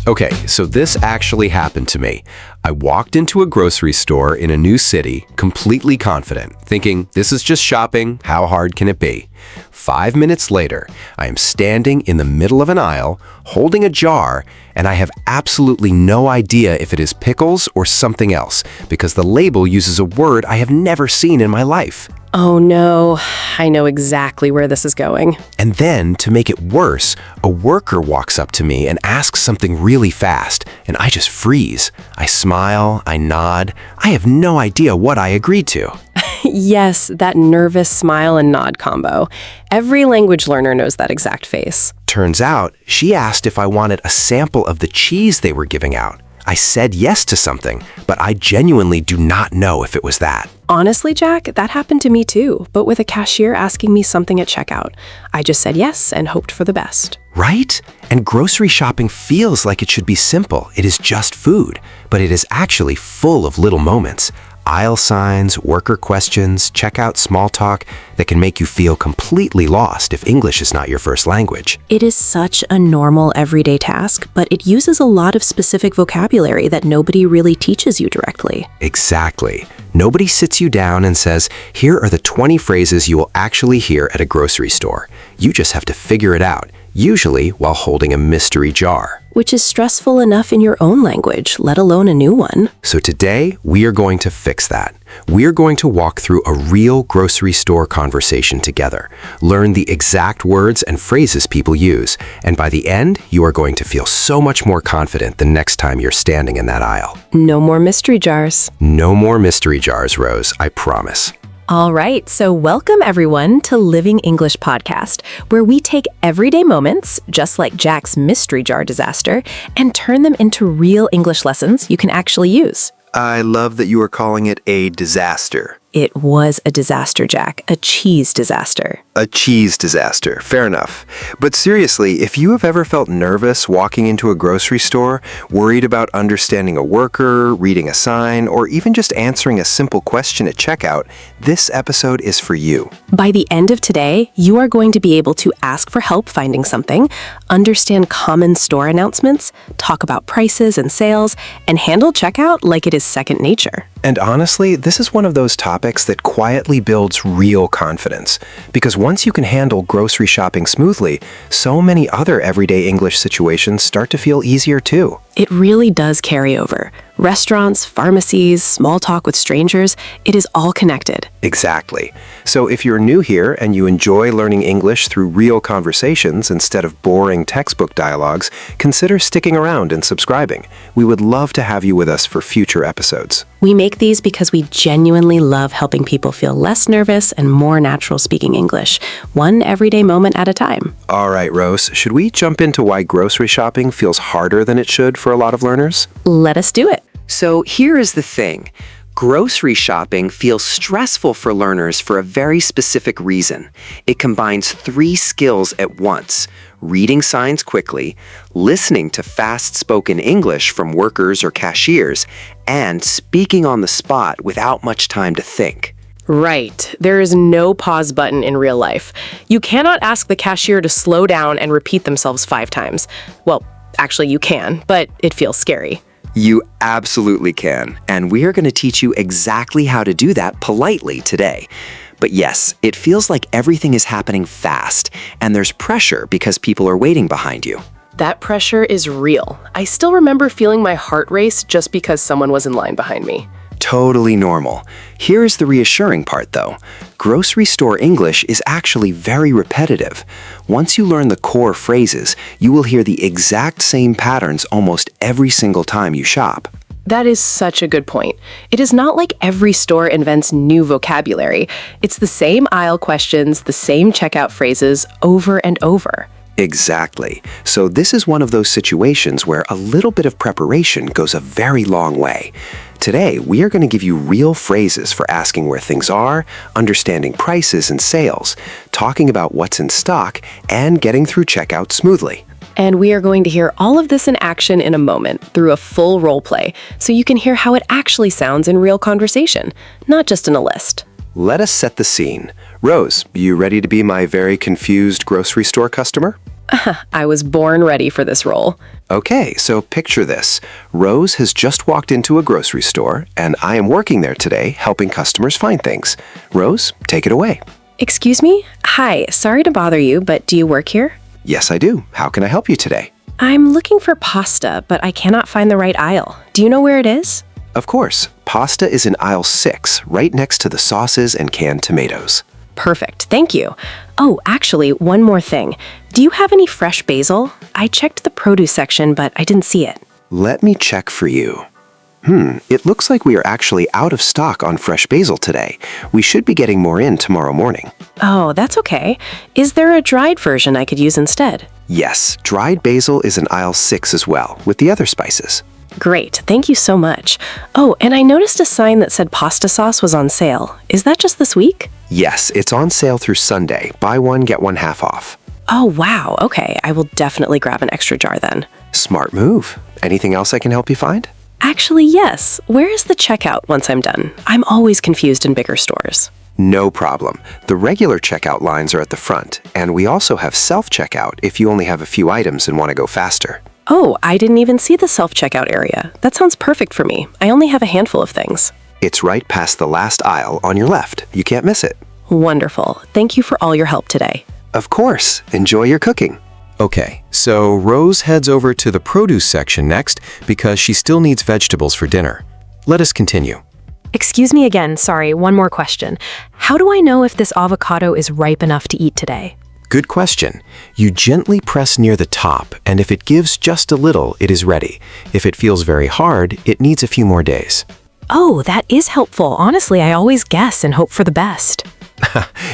Okay, so this actually happened to me. I walked into a grocery store in a new city, completely confident, thinking, this is just shopping, how hard can it be? 5 minutes later, I am standing in the middle of an aisle, holding a jar, and I have absolutely no idea if it is pickles or something else, because the label uses a word I have never seen in my life. Oh no, I know exactly where this is going. And then, to make it worse, a worker walks up to me and asks something really fast, and I just freeze. I smile, I nod. I have no idea what I agreed to. Yes, that nervous smile and nod combo. Every language learner knows that exact face. Turns out, she asked if I wanted a sample of the cheese they were giving out. I said yes to something, but I genuinely do not know if it was that. Honestly, Jack, that happened to me too, but with a cashier asking me something at checkout. I just said yes and hoped for the best. Right? And grocery shopping feels like it should be simple. It is just food, but it is actually full of little moments. Aisle signs, worker questions, checkout small talk that can make you feel completely lost if English is not your first language. It is such a normal everyday task, but it uses a lot of specific vocabulary that nobody really teaches you directly. Exactly. Nobody sits you down and says, here are the 20 phrases you will actually hear at a grocery store. You just have to figure it out, usually while holding a mystery jar. Which is stressful enough in your own language, let alone a new one. So today, we are going to fix that. We are going to walk through a real grocery store conversation together, learn the exact words and phrases people use, and by the end, you are going to feel so much more confident the next time you're standing in that aisle. No more mystery jars. No more mystery jars, Rose, I promise. All right, so welcome everyone to Living English Podcast, where we take everyday moments, just like Jack's mystery jar disaster, and turn them into real English lessons you can actually use. I love that you are calling it a disaster. It was a disaster, Jack, a cheese disaster. A cheese disaster, fair enough. But seriously, if you have ever felt nervous walking into a grocery store, worried about understanding a worker, reading a sign, or even just answering a simple question at checkout, this episode is for you. By the end of today, you are going to be able to ask for help finding something, understand common store announcements, talk about prices and sales, and handle checkout like it is second nature. And honestly, this is one of those topics that quietly builds real confidence. Because once you can handle grocery shopping smoothly, so many other everyday English situations start to feel easier too. It really does carry over. Restaurants, pharmacies, small talk with strangers, it is all connected. Exactly. So if you're new here and you enjoy learning English through real conversations instead of boring textbook dialogues, consider sticking around and subscribing. We would love to have you with us for future episodes. We make these because we genuinely love helping people feel less nervous and more natural speaking English, one everyday moment at a time. All right, Rose, should we jump into why grocery shopping feels harder than it should for a lot of learners? Let us do it. So here is the thing. Grocery shopping feels stressful for learners for a very specific reason. It combines 3 skills at once: reading signs quickly, listening to fast-spoken English from workers or cashiers, and speaking on the spot without much time to think. Right. There is no pause button in real life. You cannot ask the cashier to slow down and repeat themselves 5 times. Well, actually you can, but it feels scary. You absolutely can, and we are going to teach you exactly how to do that politely today. But yes, it feels like everything is happening fast, and there's pressure because people are waiting behind you. That pressure is real. I still remember feeling my heart race just because someone was in line behind me. Totally normal. Here's the reassuring part though. Grocery store English is actually very repetitive. Once you learn the core phrases, you will hear the exact same patterns almost every single time you shop. That is such a good point. It is not like every store invents new vocabulary. It's the same aisle questions, the same checkout phrases over and over. Exactly. So this is one of those situations where a little bit of preparation goes a very long way. Today, we are going to give you real phrases for asking where things are, understanding prices and sales, talking about what's in stock, and getting through checkout smoothly. And we are going to hear all of this in action in a moment through a full role play, so you can hear how it actually sounds in real conversation, not just in a list. Let us set the scene. Rose, you ready to be my very confused grocery store customer? I was born ready for this role. Okay, so picture this. Rose has just walked into a grocery store, and I am working there today helping customers find things. Rose, take it away. Excuse me? Hi, sorry to bother you, but do you work here? Yes, I do. How can I help you today? I'm looking for pasta, but I cannot find the right aisle. Do you know where it is? Of course, pasta is in aisle 6, right next to the sauces and canned tomatoes. Perfect, thank you. Oh, actually, one more thing. Do you have any fresh basil? I checked the produce section, but I didn't see it. Let me check for you. It looks like we are actually out of stock on fresh basil today. We should be getting more in tomorrow morning. Oh, that's okay. Is there a dried version I could use instead? Yes, dried basil is in aisle 6 as well, with the other spices. Great, thank you so much. Oh, and I noticed a sign that said pasta sauce was on sale. Is that just this week? Yes, it's on sale through Sunday. Buy one, get one half off. Oh, wow, okay. I will definitely grab an extra jar then. Smart move. Anything else I can help you find? Actually, yes. Where is the checkout once I'm done? I'm always confused in bigger stores. No problem. The regular checkout lines are at the front, and we also have self-checkout if you only have a few items and want to go faster. Oh, I didn't even see the self-checkout area. That sounds perfect for me. I only have a handful of things. It's right past the last aisle on your left. You can't miss it. Wonderful. Thank you for all your help today. Of course. Enjoy your cooking. Okay, so Rose heads over to the produce section next because she still needs vegetables for dinner. Let us continue. Excuse me again, sorry, one more question. How do I know if this avocado is ripe enough to eat today? Good question. You gently press near the top, and if it gives just a little, it is ready. If it feels very hard, it needs a few more days. Oh, that is helpful. Honestly, I always guess and hope for the best.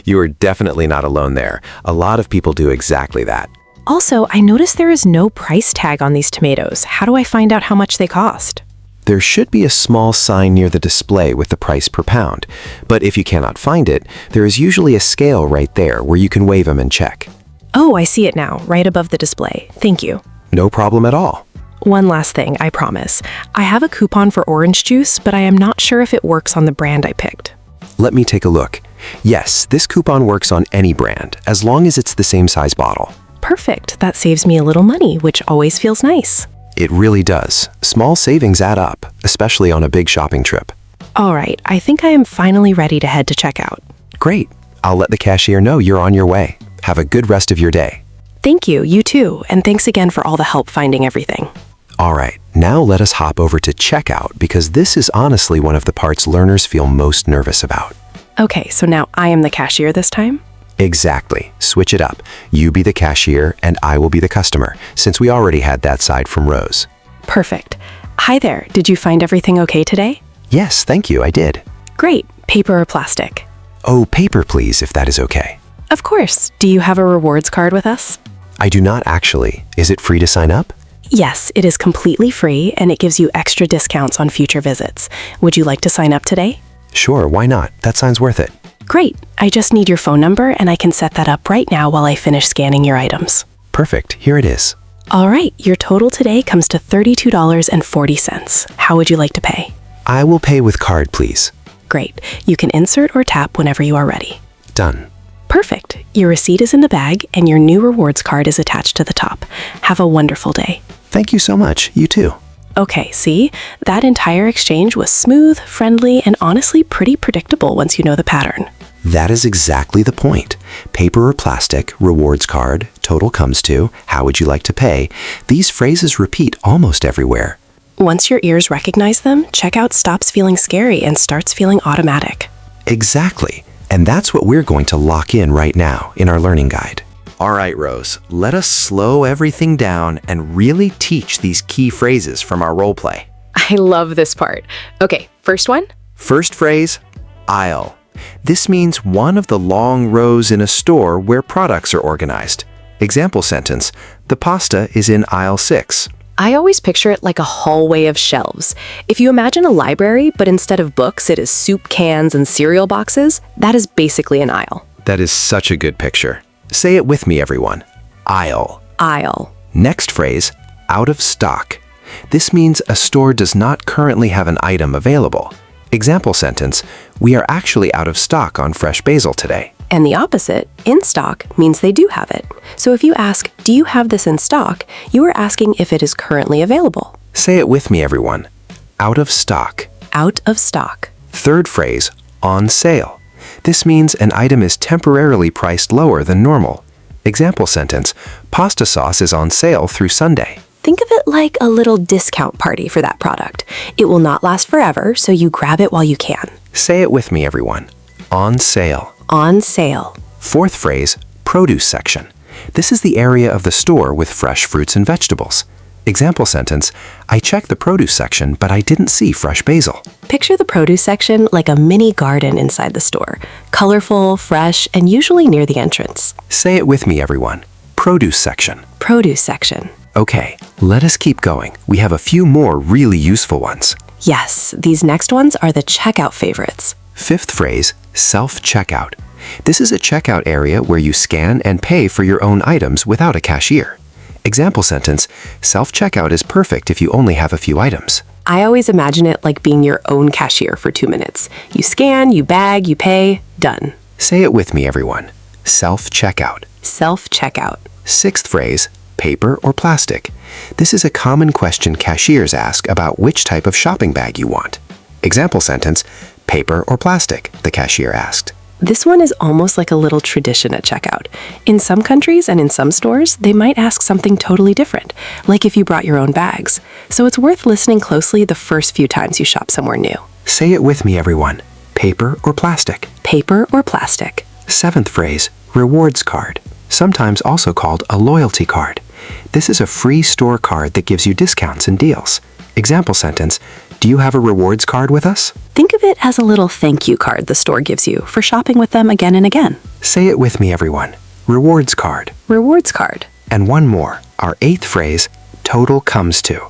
You are definitely not alone there. A lot of people do exactly that. Also, I noticed there is no price tag on these tomatoes. How do I find out how much they cost? There should be a small sign near the display with the price per pound, but if you cannot find it, there is usually a scale right there where you can wave them and check. Oh, I see it now, right above the display. Thank you. No problem at all. One last thing, I promise. I have a coupon for orange juice, but I am not sure if it works on the brand I picked. Let me take a look. Yes, this coupon works on any brand, as long as it's the same size bottle. Perfect. That saves me a little money, which always feels nice. It really does. Small savings add up, especially on a big shopping trip. All right, I think I am finally ready to head to checkout. Great. I'll let the cashier know you're on your way. Have a good rest of your day. Thank you, you too, and thanks again for all the help finding everything. All right, now let us hop over to checkout because this is honestly one of the parts learners feel most nervous about. Okay, so now I am the cashier this time? Exactly. Switch it up. You be the cashier and I will be the customer, since we already had that side from Rose. Perfect. Hi there, did you find everything okay today? Yes, thank you, I did. Great. Paper or plastic? Oh, paper please, if that is okay. Of course. Do you have a rewards card with us? I do not actually. Is it free to sign up? Yes, it is completely free and it gives you extra discounts on future visits. Would you like to sign up today? Sure, why not? That sounds worth it. Great. I just need your phone number and I can set that up right now while I finish scanning your items. Perfect. Here it is. All right, your total today comes to $32.40. How would you like to pay? I will pay with card, please. Great. You can insert or tap whenever you are ready. Done. Perfect. Your receipt is in the bag and your new rewards card is attached to the top. Have a wonderful day. Thank you so much. You too. Okay, see? That entire exchange was smooth, friendly, and honestly pretty predictable once you know the pattern. That is exactly the point. Paper or plastic, rewards card, total comes to, how would you like to pay? These phrases repeat almost everywhere. Once your ears recognize them, checkout stops feeling scary and starts feeling automatic. Exactly. And that's what we're going to lock in right now in our learning guide. All right, Rose, let us slow everything down and really teach these key phrases from our role play. I love this part. Okay, first one. First phrase, aisle. This means one of the long rows in a store where products are organized. Example sentence, the pasta is in aisle 6. I always picture it like a hallway of shelves. If you imagine a library, but instead of books, it is soup cans and cereal boxes, that is basically an aisle. That is such a good picture. Say it with me, everyone. Aisle. Aisle. Next phrase, out of stock. This means a store does not currently have an item available. Example sentence, we are actually out of stock on fresh basil today. And the opposite, in stock, means they do have it. So if you ask, do you have this in stock, you are asking if it is currently available. Say it with me, everyone. Out of stock. Out of stock. Third phrase, on sale. This means an item is temporarily priced lower than normal. Example sentence, pasta sauce is on sale through Sunday. Think of it like a little discount party for that product. It will not last forever, so you grab it while you can. Say it with me, everyone. On sale. On sale. Fourth phrase, produce section. This is the area of the store with fresh fruits and vegetables. Example sentence, I checked the produce section, but I didn't see fresh basil. Picture the produce section like a mini garden inside the store. Colorful, fresh, and usually near the entrance. Say it with me, everyone. Produce section. Produce section. Okay, let us keep going. We have a few more really useful ones. Yes, these next ones are the checkout favorites. Fifth phrase, self-checkout. This is a checkout area where you scan and pay for your own items without a cashier. Example sentence, self-checkout is perfect if you only have a few items. I always imagine it like being your own cashier for 2 minutes. You scan, you bag, you pay, done. Say it with me, everyone. Self-checkout. Self-checkout. Sixth phrase, paper or plastic. This is a common question cashiers ask about which type of shopping bag you want. Example sentence, paper or plastic, the cashier asked. This one is almost like a little tradition at checkout. In some countries and in some stores, they might ask something totally different, like if you brought your own bags. So it's worth listening closely the first few times you shop somewhere new. Say it with me, everyone. Paper or plastic. Paper or plastic. Seventh phrase, rewards card, sometimes also called a loyalty card. This is a free store card that gives you discounts and deals. Example sentence, do you have a rewards card with us? Think of it as a little thank you card the store gives you for shopping with them again and again. Say it with me, everyone. Rewards card. Rewards card. And one more, our eighth phrase, total comes to.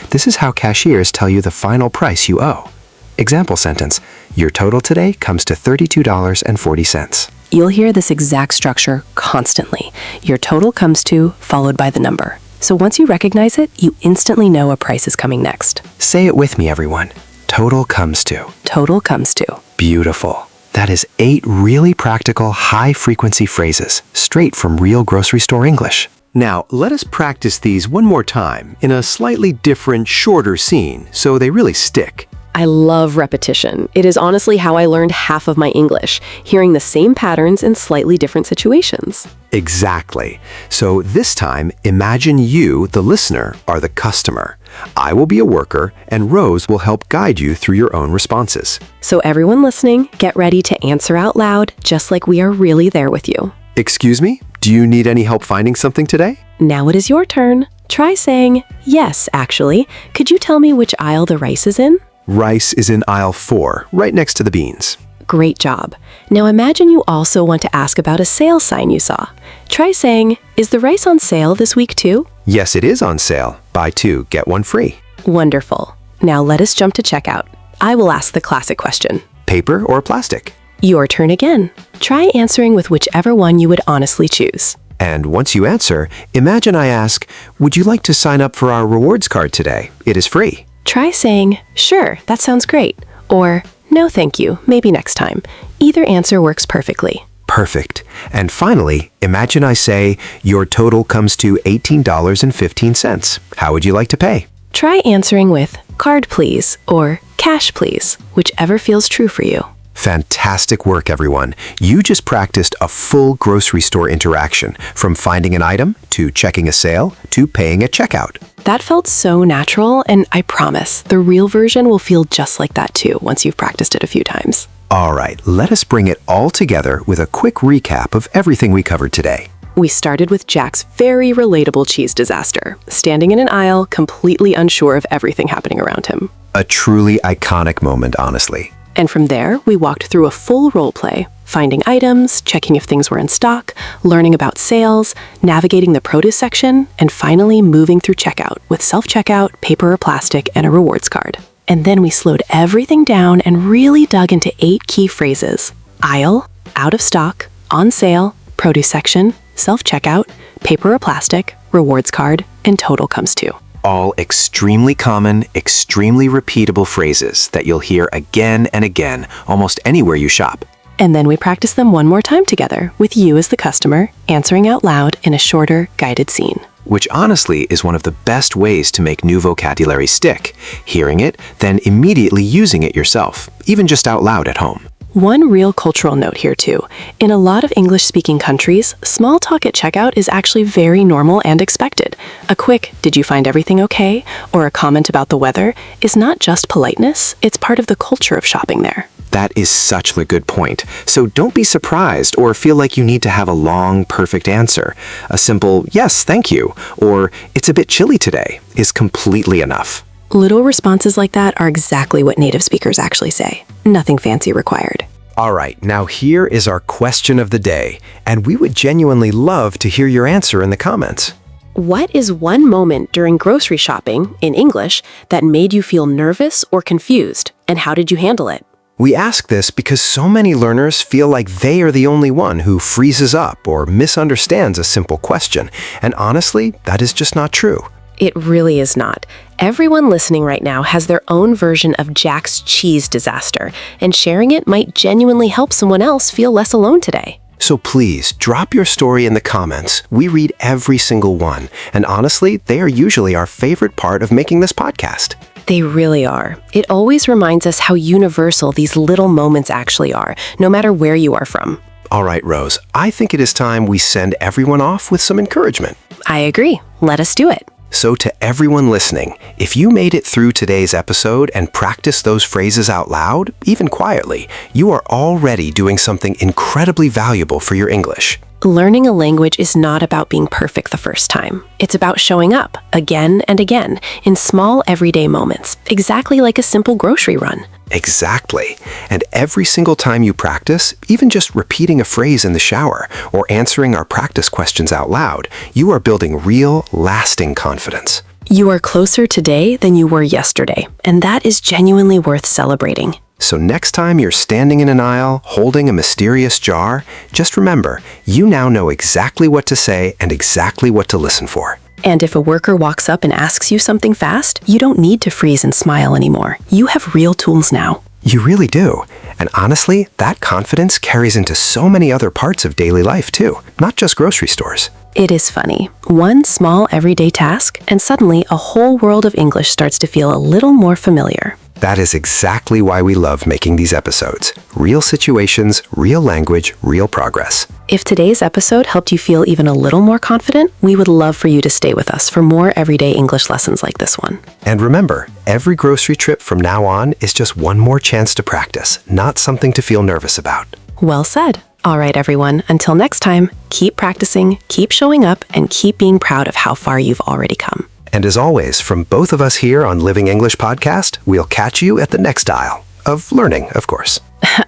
This is how cashiers tell you the final price you owe. Example sentence, your total today comes to $32.40. You'll hear this exact structure constantly. Your total comes to, followed by the number. So once you recognize it, you instantly know a price is coming next. Say it with me, everyone. Total comes to. Total comes to. Beautiful. That is 8 really practical, high-frequency phrases, straight from real grocery store English. Now, let us practice these one more time in a slightly different, shorter scene, so they really stick. I love repetition. It is honestly how I learned half of my English, hearing the same patterns in slightly different situations. Exactly. So this time, imagine you, the listener, are the customer. I will be a worker, and Rose will help guide you through your own responses. So everyone listening, get ready to answer out loud, just like we are really there with you. Excuse me? Do you need any help finding something today? Now it is your turn. Try saying, yes, actually. Could you tell me which aisle the rice is in? Rice is in aisle 4, right next to the beans. Great job. Now imagine you also want to ask about a sale sign you saw. Try saying, is the rice on sale this week too? Yes, it is on sale. Buy 2, get 1 free. Wonderful. Now let us jump to checkout. I will ask the classic question. Paper or plastic? Your turn again. Try answering with whichever one you would honestly choose. And once you answer, imagine I ask, would you like to sign up for our rewards card today? It is free. Try saying, sure, that sounds great. Or, no thank you, maybe next time. Either answer works perfectly. Perfect. And finally, imagine I say, your total comes to $18.15. How would you like to pay? Try answering with, card please, or cash please, whichever feels true for you. Fantastic work, everyone. You just practiced a full grocery store interaction, from finding an item, to checking a sale, to paying at checkout. That felt so natural, and I promise, the real version will feel just like that too once you've practiced it a few times. All right, let us bring it all together with a quick recap of everything we covered today. We started with Jack's very relatable cheese disaster, standing in an aisle, completely unsure of everything happening around him. A truly iconic moment, honestly. And from there, we walked through a full role play, finding items, checking if things were in stock, learning about sales, navigating the produce section, and finally moving through checkout with self-checkout, paper or plastic, and a rewards card. And then we slowed everything down and really dug into 8 key phrases: aisle, out of stock, on sale, produce section, self-checkout, paper or plastic, rewards card, and total comes to. All extremely common, extremely repeatable phrases that you'll hear again and again almost anywhere you shop. And then we practice them one more time together, with you as the customer, answering out loud in a shorter, guided scene. Which honestly is one of the best ways to make new vocabulary stick. Hearing it, then immediately using it yourself, even just out loud at home. One real cultural note here too. In a lot of English-speaking countries, small talk at checkout is actually very normal and expected. A quick, "Did you find everything okay?" or a comment about the weather is not just politeness, it's part of the culture of shopping there. That is such a good point. So don't be surprised or feel like you need to have a long, perfect answer. A simple, "Yes, thank you," or "It's a bit chilly today," is completely enough. Little responses like that are exactly what native speakers actually say. Nothing fancy required. All right, now here is our question of the day, and we would genuinely love to hear your answer in the comments. What is one moment during grocery shopping, in English, that made you feel nervous or confused, and how did you handle it? We ask this because so many learners feel like they are the only one who freezes up or misunderstands a simple question, and honestly, that is just not true. It really is not. Everyone listening right now has their own version of Jack's cheese disaster, and sharing it might genuinely help someone else feel less alone today. So please, drop your story in the comments. We read every single one, and honestly, they are usually our favorite part of making this podcast. They really are. It always reminds us how universal these little moments actually are, no matter where you are from. All right, Rose, I think it is time we send everyone off with some encouragement. I agree. Let us do it. So to everyone listening, if you made it through today's episode and practiced those phrases out loud, even quietly, you are already doing something incredibly valuable for your English. Learning a language is not about being perfect the first time. It's about showing up, again and again, in small everyday moments, exactly like a simple grocery run. Exactly. And every single time you practice, even just repeating a phrase in the shower or answering our practice questions out loud, you are building real, lasting confidence. You are closer today than you were yesterday, and that is genuinely worth celebrating. So next time you're standing in an aisle, holding a mysterious jar, just remember, you now know exactly what to say and exactly what to listen for. And if a worker walks up and asks you something fast, you don't need to freeze and smile anymore. You have real tools now. You really do. And honestly, that confidence carries into so many other parts of daily life too, not just grocery stores. It is funny. One small everyday task, and suddenly a whole world of English starts to feel a little more familiar. That is exactly why we love making these episodes. Real situations, real language, real progress. If today's episode helped you feel even a little more confident, we would love for you to stay with us for more everyday English lessons like this one. And remember, every grocery trip from now on is just one more chance to practice, not something to feel nervous about. Well said. All right, everyone, until next time, keep practicing, keep showing up, and keep being proud of how far you've already come. And as always, from both of us here on Living English Podcast, we'll catch you at the next aisle of learning, of course.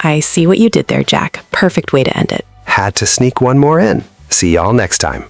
I see what you did there, Jack. Perfect way to end it. Had to sneak one more in. See y'all next time.